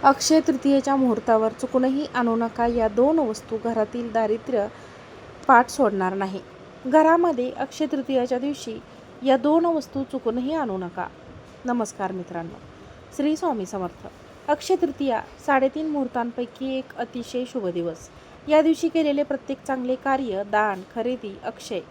अक्षय तृतीयेच्या मुहूर्तावर चुकूनही आणू नका या दोन वस्तू घरातील दारिद्र्य पाठ सोडणार नाही. घरामध्ये अक्षय तृतीयेच्या दिवशी या दोन वस्तू चुकूनही आणू नका. नमस्कार मित्रांनो, श्री स्वामी समर्थ. अक्षय तृतीया 3.5 मुहूर्तांपैकी एक अतिशय शुभ दिवस. या दिवशी केलेले प्रत्येक चांगले कार्य, दान, खरेदी अक्षय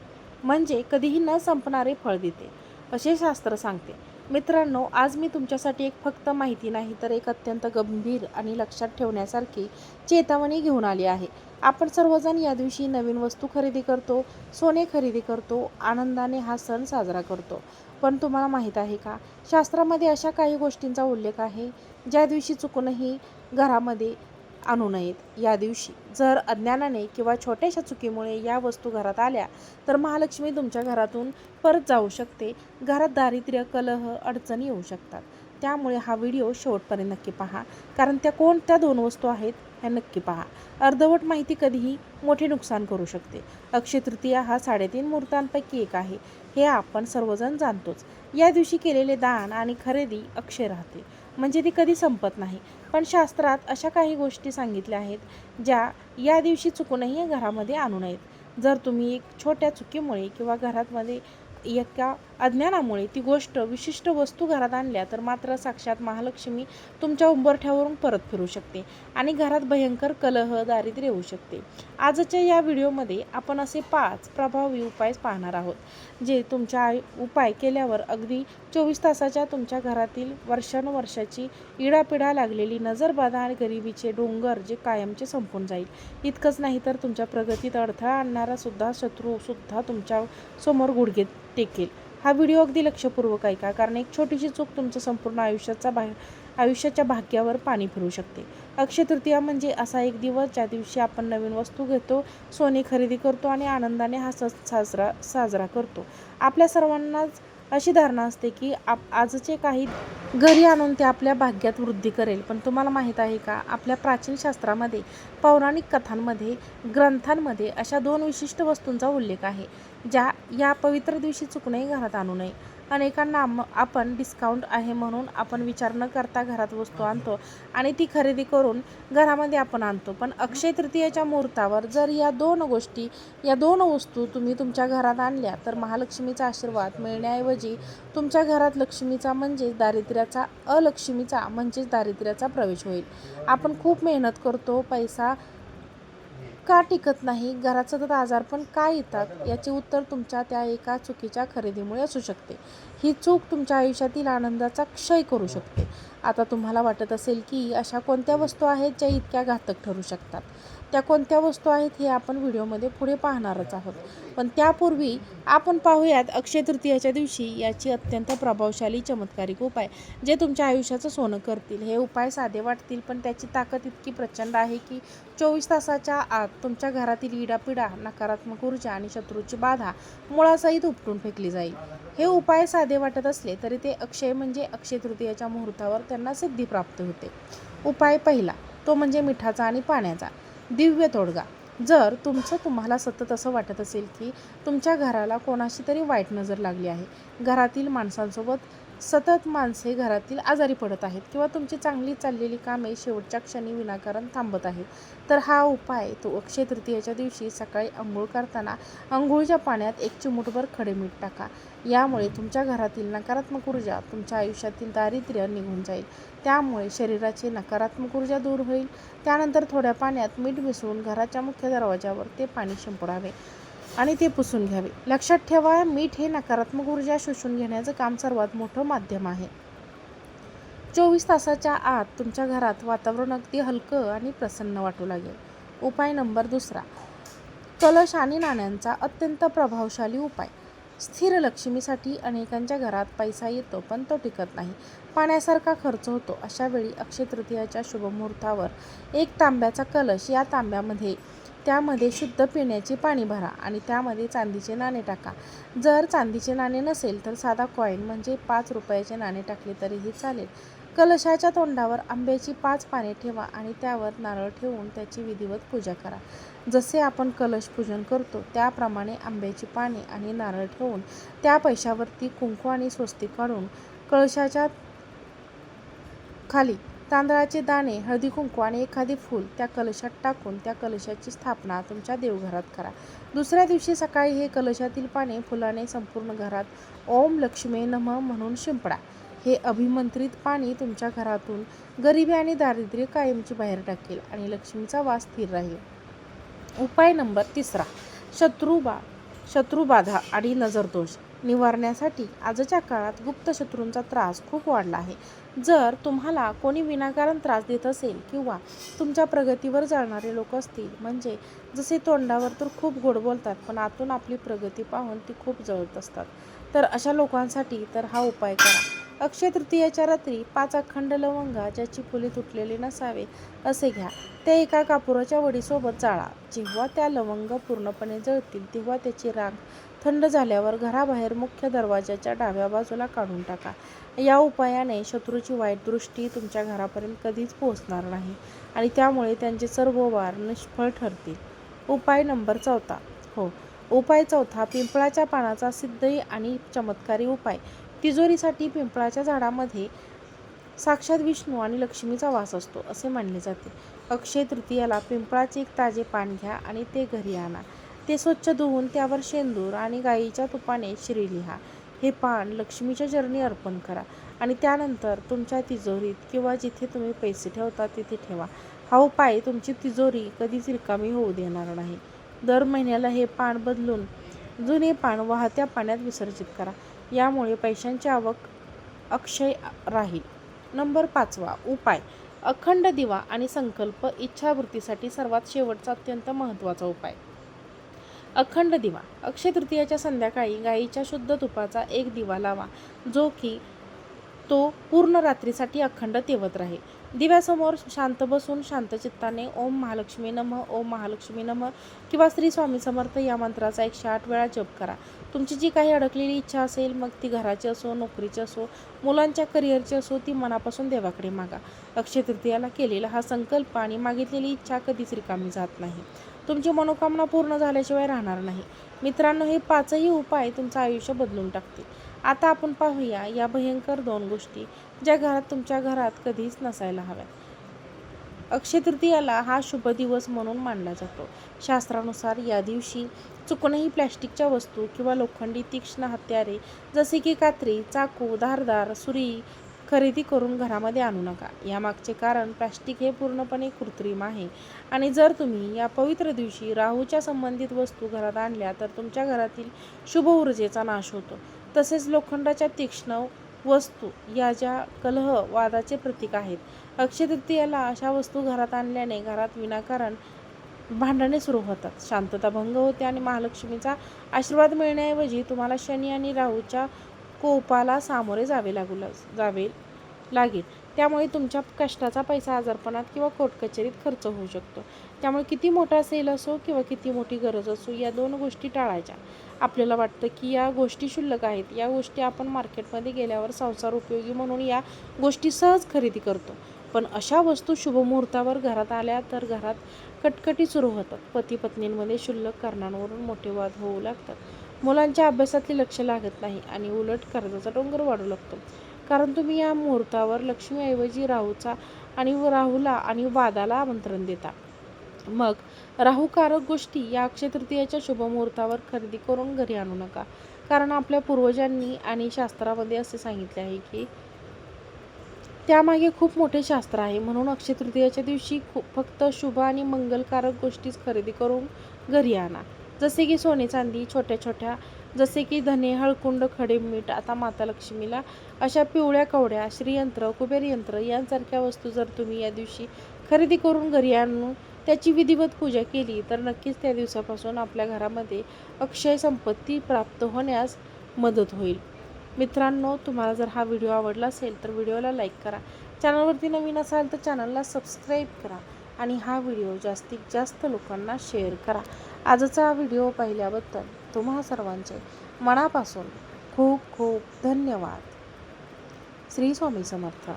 म्हणजे कधीही न संपणारे फळ देते असे शास्त्र सांगते. मित्रांनो, आज मी तुमच्यासाठी एक फक्त माहिती नाही तर एक अत्यंत गंभीर आणि लक्षात ठेवण्यासारखी चेतावणी घेऊन आली आहे. आपण सर्वजण या दिवशी नवीन वस्तू खरेदी करतो, सोने खरेदी करतो, आनंदाने हा सण साजरा करतो. पण तुम्हाला माहीत आहे का, शास्त्रामध्ये अशा काही गोष्टींचा उल्लेख आहे ज्या दिवशी चुकूनही घरामध्ये आणू नयेत. या दिवशी जर अज्ञानाने किंवा छोट्याशा चुकीमुळे या वस्तू घरात आल्या तर महालक्ष्मी तुमच्या घरातून परत जाऊ शकते. घरात दारिद्र्य, कलह, अडचणी येऊ शकतात. त्यामुळे हा व्हिडिओ शेवटपर्यंत नक्की पहा, कारण त्या कोणत्या दोन वस्तू आहेत ह्या नक्की पहा. अर्धवट माहिती कधीही मोठे नुकसान करू शकते. अक्षय तृतीया हा 3.5 मुहूर्तांपैकी एक आहे, हे आपण सर्वजण जाणतोच. या दिवशी केलेले दान आणि खरेदी अक्षय राहते, म्हणजे ती कधी संपत नाही. पण शास्त्रात अशा काही गोष्टी सांगितल्या आहेत ज्या या दिवशी चुकूनही घरामध्ये आणू नयेत. जर तुम्ही एक छोट्या चुकीमुळे किंवा घरामध्ये एका अज्ञानामुळे ती गोष्ट, विशिष्ट वस्तू घरात आणल्या तर मात्र साक्षात महालक्ष्मी तुमच्या उंबरठ्यावरून परत फिरू शकते आणि घरात भयंकर कलह, दारिद्र्य येऊ शकते. आजच्या या व्हिडिओमध्ये आपण असे 5 प्रभावी उपाय पाहणार आहोत जे तुमच्या उपाय केल्यावर अगदी 24 तासाच्या तुमच्या घरातील वर्षानुवर्षाची इडापिडा लागलेली नजरबाधा आणि गरिबीचे डोंगर जे कायमचे संपून जाईल. इतकंच नाही तर तुमच्या प्रगतीत अडथळा आणणारा शत्रू सुद्धा तुमच्या समोर गुडघे टेकेल. हा व्हिडिओ अगदी लक्षपूर्वक ऐका, कारण एक छोटीशी चूक तुमच्या संपूर्ण आयुष्याच्या भाग्यावर पाणी फिरवू शकते. अक्षय तृतीया म्हणजे असा एक दिवस ज्या दिवशी आपण नवीन वस्तू घेतो, सोने खरेदी करतो आणि आनंदाने हा सण साजरा करतो. आपल्या सर्वांनाच अशी धारणा असते की आजचे काही घरी आणून ते आपल्या भाग्यात वृद्धी करेल. पण तुम्हाला माहीत आहे का, आपल्या प्राचीन शास्त्रामध्ये, पौराणिक कथांमध्ये, ग्रंथांमध्ये अशा 2 विशिष्ट वस्तूंचा उल्लेख आहे ज्या या पवित्र दिवशी चुकूनही घरात आणू नये. अनेकांना आपण डिस्काउंट आहे म्हणून आपण विचार न करता घरात वस्तू आणतो आणि ती खरेदी करून घरामध्ये आपण आणतो. पण अक्षय तृतीयेच्या मुहूर्तावर जर या दोन वस्तू तुम्ही तुमच्या घरात आणल्या तर महालक्ष्मीचा आशीर्वाद मिळण्याऐवजी तुमच्या घरात लक्ष्मीचा म्हणजेच दारिद्र्याचा, अलक्ष्मीचा म्हणजेच दारिद्र्याचा प्रवेश होईल. आपण खूप मेहनत करतो, पैसा का टिकत नाही, घरात सतत आजारपण का येतात, याचे उत्तर तुमच्या त्या एका चुकीच्या खरेदीमुळे असू शकते. ही चूक तुमच्या आयुष्यातील आनंदाचा क्षय करू शकते. आता तुम्हाला वाटत असेल की अशा कोणत्या वस्तू आहेत ज्या इतक्या घातक ठरू शकतात. त्या कोणत्या वस्तू आहेत हे आपण व्हिडिओमध्ये पुढे पाहणारच आहोत. पण त्यापूर्वी आपण पाहूयात अक्षय तृतीयेच्या दिवशी याची अत्यंत प्रभावशाली चमत्कारिक उपाय जे तुमच्या आयुष्याचं सोनं करतील. हे उपाय साधे वाटतील, पण त्याची ताकद इतकी प्रचंड आहे की 24 तासाच्या आत तुमच्या घरातील इडापिडा, नकारात्मक ऊर्जा आणि शत्रूची बाधा मुळासहित उपटून फेकली जाईल. हे उपाय साधे वाटत असले तरी ते अक्षय म्हणजे अक्षय तृतीयेच्या मुहूर्तावर त्यांना सिद्धी प्राप्त होते. उपाय पहिला, तो म्हणजे मिठाचा आणि पाण्याचा दिव्य तोडगा. जर तुम्हाला सतत असं वाटत असेल की तुमच्या घराला कोणाशी तरी वाईट नजर लागली आहे, घरातील माणसांसोबत सतत माणसे घरातील आजारी पडत आहेत किंवा तुमची चांगली चाललेली कामे शेवटच्या क्षणी विनाकारण थांबत आहेत, तर हा उपाय तो अक्षय तृतीयेच्या दिवशी सकाळी अंघोळ करताना अंघोळीच्या पाण्यात 1 चिमूटभर खडे मीठ टाका. यामुळे तुमच्या घरातील नकारात्मक ऊर्जा, तुमच्या आयुष्यातील दारिद्र्य निघून जाईल. त्यामुळे शरीराची नकारात्मक ऊर्जा दूर होईल. त्यानंतर थोड्या पाण्यात मीठ मिसळून घराच्या मुख्य दरवाजावर ते पाणी शिंपडावे आणि ते पुसून घ्यावे. लक्षात ठेवा, मीठ हे नकारात्मक ऊर्जा शोषून घेण्याचं काम सर्वात मोठं माध्यम आहे. 24 तासाच्या आत तुमच्या घरात वातावरण अगदी हलकं आणि प्रसन्न वाटू लागेल. उपाय नंबर 2, कलश आणि नाण्यांचा अत्यंत प्रभावशाली उपाय. स्थिर लक्ष्मीसाठी अनेकांच्या घरात पैसा येतो पण तो टिकत नाही, पाण्यासारखा खर्च होतो. अशा वेळी अक्षय तृतीयाच्या शुभमुहूर्तावर एक तांब्याचा कलश, या त्यामध्ये शुद्ध पिण्याचे पाणी भरा आणि त्यामध्ये चांदीचे नाणे टाका. जर चांदीचे नाणे नसेल तर साधा कॉईन म्हणजे 5 रुपयाचे नाणे टाकले तरीही चालेल. कलशाच्या तोंडावर आंब्याची 5 पाने ठेवा आणि त्यावर नारळ ठेवून त्याची विधिवत पूजा करा. जसे आपण कलश पूजन करतो त्याप्रमाणे आंब्याची पाने आणि नारळ ठेवून त्या पैशावरती कुंकू आणि स्वस्तिक काढून कलशाच्या खाली तांदळाचे दाणे, हळदी कुंकू आणि एखादे फूल त्या कलशात टाकून त्या कलशाची स्थापना तुमच्या देवघरात करा. दुसऱ्या दिवशी सकाळी हे कलशातील पाणी फुलाने संपूर्ण घरात ओम लक्ष्मी नमः म्हणून शिंपडा. हे अभिमंत्रित पाणी तुमच्या घरातून गरिबी आणि दारिद्र्य कायमची बाहेर टाकेल आणि लक्ष्मीचा वास स्थिर राहील. उपाय नंबर 3. शत्रुबाधा आणि नजरदोष निवारण्यासाठी आजच्या काळात गुप्त शत्रूंचा त्रास खूप वाढला आहे. जर तुम्हाला कोणी विनाकारण त्रास देत असेल किंवा तुमच्या प्रगतीवर जाणारे लोक असतील, म्हणजे जसे तोंडावर तर खूप गोड बोलतात पण आतून आपली प्रगती पाहून ती खूप जळत असतात, तर अशा लोकांसाठी तर हा उपाय करा. अक्षय तृतीयेच्या रात्री 5 अखंड लवंगा ज्याची फुले तुटलेली नसावे असे घ्या. ते एका कापुराच्या वडीसोबत जाळा. जेव्हा त्या लवंग पूर्णपणे जळतील तेव्हा त्याची राख थंड झाल्यावर घराबाहेर मुख्य दरवाजाच्या डाव्या बाजूला काढून टाका. या उपायाने शत्रूची वाईट दृष्टी तुमच्या घरापर्यंत कधीच पोहोचणार नाही आणि त्यामुळे त्यांचे सर्व वार निष्फळ ठरतील. उपाय नंबर 4. उपाय 4. पिंपळाच्या पानाचा सिद्ध आणि चमत्कारी उपाय. तिजोरीसाठी पिंपळाच्या झाडामध्ये साक्षात विष्णू आणि लक्ष्मीचा वास असतो असे मानले जाते. अक्षय तृतीयाला पिंपळाचे एक ताजे पान घ्या आणि ते घरी आणा. ते स्वच्छ धुवून त्यावर शेंदूर आणि गाईच्या तुपाने श्री लिहा. हे पान लक्ष्मीच्या चरणी अर्पण करा आणि त्यानंतर तुमच्या तिजोरीत किंवा जिथे तुम्ही पैसे ठेवता तिथे ठेवा. हा उपाय तुमची तिजोरी कधीच रिकामी होऊ देणार नाही. दर महिन्याला हे पान बदलून जुने पान वाहत्या पाण्यात विसर्जित करा. यामुळे पैशांची आवक अक्षय राहील. नंबर 5. उपाय अखंड दिवा आणि संकल्प इच्छावृत्तीसाठी सर्वात शेवटचा अत्यंत महत्त्वाचा उपाय. अखंड दिवा. अक्षय तृतीयाच्या संध्याकाळी गाईच्या शुद्ध तुपाचा एक दिवा लावा, जो की तो पूर्ण रात्रीसाठी अखंड तेवत राहील. दिव्यासमोर शांत बसून शांत चित्ताने ओम महालक्ष्मी नमः, ओम महालक्ष्मी नमः किंवा श्री स्वामी समर्थ या मंत्राचा 108 वेळा जप करा. तुमची जी काही अडकलेली इच्छा असेल, मग ती घराची असो, नोकरीची असो, मुलांच्या करिअरची असो, ती मनापासून देवाकडे मागा. अक्षय तृतीयाला केलेला हा संकल्प आणि मागितलेली इच्छा कधीच रिकामी जात नाही. तुमची मनोकामना पूर्ण झाल्याशिवाय राहणार नाही. मित्रांनो, हे 5ही उपाय तुमचं आयुष्य बदलून टाकतील. आता आपण पाहूया या भयंकर 2 गोष्टी ज्या घरात तुमच्या घरात कधीच नसायला हव्यात. अक्षय तृतीयाला हा शुभ दिवस म्हणून मानला जातो. शास्त्रानुसार या दिवशी चुकूनही प्लॅस्टिकच्या वस्तू किंवा लोखंडी तीक्ष्ण हत्यारे जसे की कात्री, चाकू, धारदार सुरी खरेदी करून घरामध्ये आणू नका. यामागचे कारण प्लॅस्टिक हे पूर्णपणे कृत्रिम आहे आणि जर तुम्ही या पवित्र दिवशी राहूच्या संबंधित वस्तू घरात आणल्या तर तुमच्या घरातील शुभ ऊर्जेचा नाश होतो. तसेच लोखंडाच्या तीक्ष्ण वस्तू या ज्या कलह वादाचे प्रतीक आहेत. अक्षय तृतीयाला अशा वस्तू घरात आणल्याने घरात विनाकारण भांडणे सुरू होतात, शांतता भंग होते आणि महालक्ष्मीचा आशीर्वाद मिळण्याऐवजी तुम्हाला शनी आणि राहूच्या कोपाला सामोरे जावे लागेल. त्यामुळे तुमच्या कष्टाचा पैसा आजारपणात किंवा कोर्टकचेरीत खर्च होऊ शकतो. त्यामुळे किती मोठा सेल असो किंवा किती मोठी गरज असो, या 2 गोष्टी टाळायच्या. आपल्याला वाटतं की या गोष्टी क्षुल्लक आहेत, या गोष्टी आपण मार्केटमध्ये गेल्यावर संसार उपयोगी म्हणून या गोष्टी सहज खरेदी करतो, पण अशा वस्तू शुभ मुहूर्तावर घरात आल्या तर घरात कटकटी सुरू होतात. पती पत्नींमध्ये क्षुल्लक कारणांवरून मोठे वाद होऊ लागतात. मुलांच्या अभ्यासातले लक्ष लागत नाही आणि उलट कर्जाचा डोंगर वाढू लागतो, कारण तुम्ही या मुहूर्तावर लक्ष्मीऐवजी राहूला आणि वादाला आमंत्रण देता. मग राहूकारक गोष्टी या अक्षय तृतीयाच्या शुभ मुहूर्तावर खरेदी करून घरी आणू नका, कारण आपल्या पूर्वजांनी आणि शास्त्रामध्ये असे सांगितले आहे की त्यामागे खूप मोठे शास्त्र आहे. म्हणून अक्षय तृतीयाच्या दिवशी फक्त शुभ आणि मंगलकारक गोष्टीच खरेदी करून घरी आणा, जसे की सोने चांदी, छोट्या जसे की धने, हळकुंड, खडे मीठ. आता माता लक्ष्मीला अशा पिवळ्या कवड्या, श्रीयंत्र, कुबेरयंत्र यांसारख्या वस्तू जर तुम्ही या दिवशी खरेदी करून घरी आणून त्याची विधिवत पूजा केली तर नक्कीच त्या दिवसापासून आपल्या घरामध्ये अक्षय संपत्ती प्राप्त होण्यास मदत होईल. मित्रांनो, तुम्हाला जर हा व्हिडिओ आवडला असेल तर व्हिडिओला लाईक करा. चॅनलवरती नवीन असाल तर चॅनलला सबस्क्राईब करा आणि हा व्हिडिओ जास्तीत जास्त लोकांना शेअर करा. आजचा व्हिडिओ पाहिल्याबद्दल तुम्हा सर्वांचे मनापासून खूप खूप धन्यवाद. श्री स्वामी समर्थ.